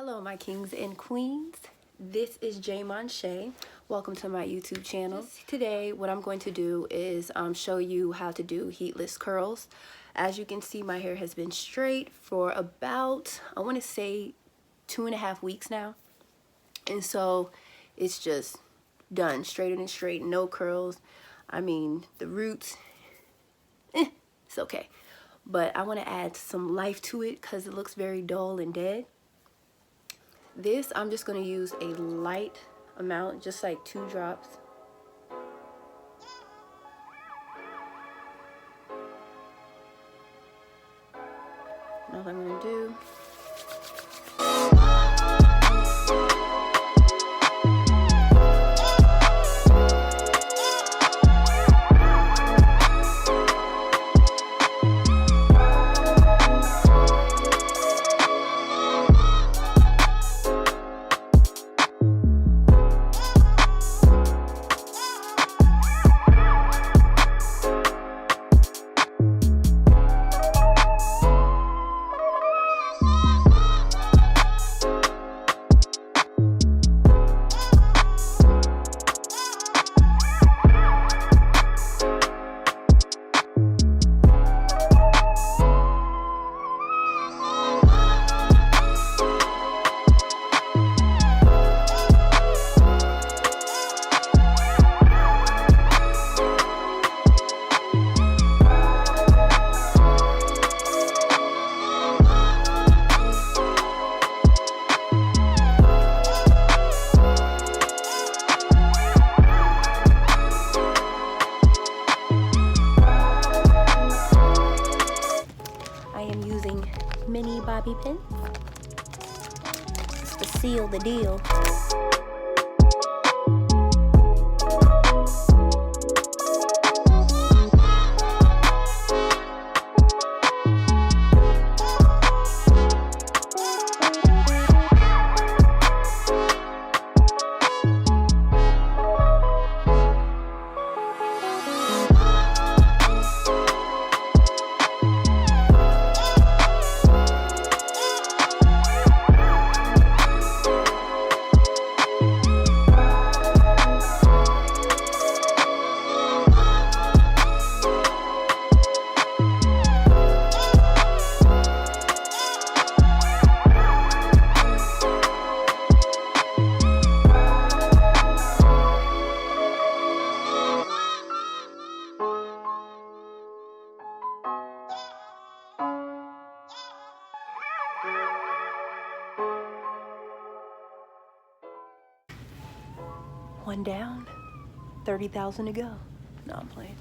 Hello my kings and queens, this is SheaMoisture. Welcome to my YouTube channel. Today what I'm going to do is show you how to do heatless curls. As you can see, my hair has been straight for about, I want to say 2.5 weeks now, and so it's just done, straightened and straight, no curls. I mean, the roots, it's okay, but I want to add some life to it because it looks very dull and dead. This, I'm just going to use a light amount, just like 2 drops. Now what I'm going to do, mini bobby pin just to seal the deal. One down, 30,000 to go. No, I'm playing.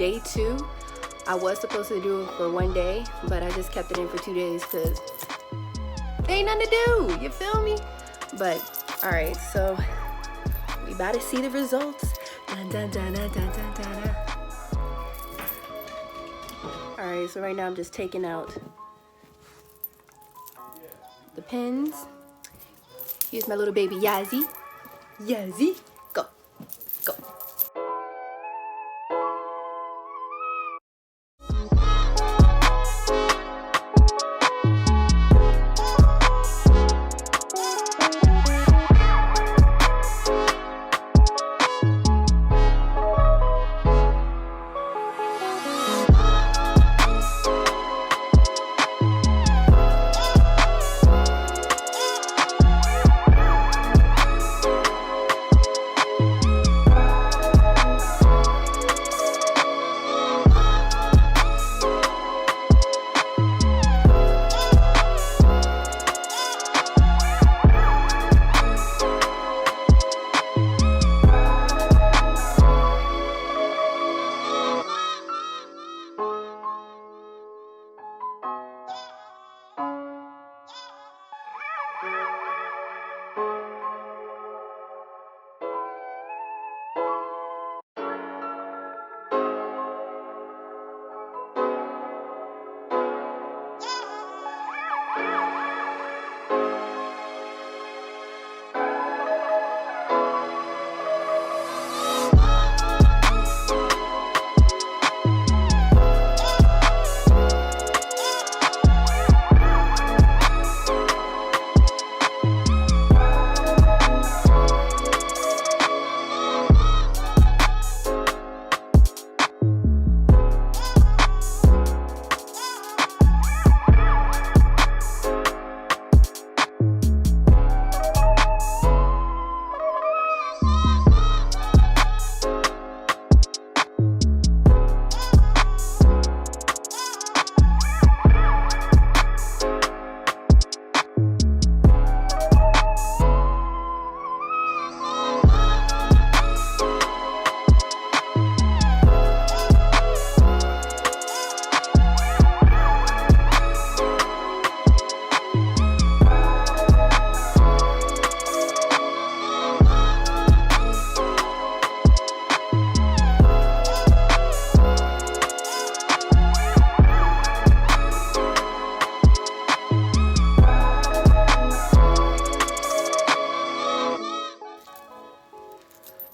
day 2. I was supposed to do it for 1 day, but I just kept it in for 2 days because there ain't nothing to do, you feel me? But all right, so we about to see the results. Dun, dun, dun, dun, dun, dun, dun, dun. All right, so right now I'm just taking out the pins. Here's my little baby Yazzie. Yazzie, go, go.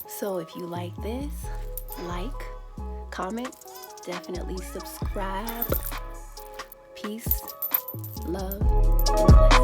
So if you like this, like, comment, definitely subscribe. Peace, love, and blessings.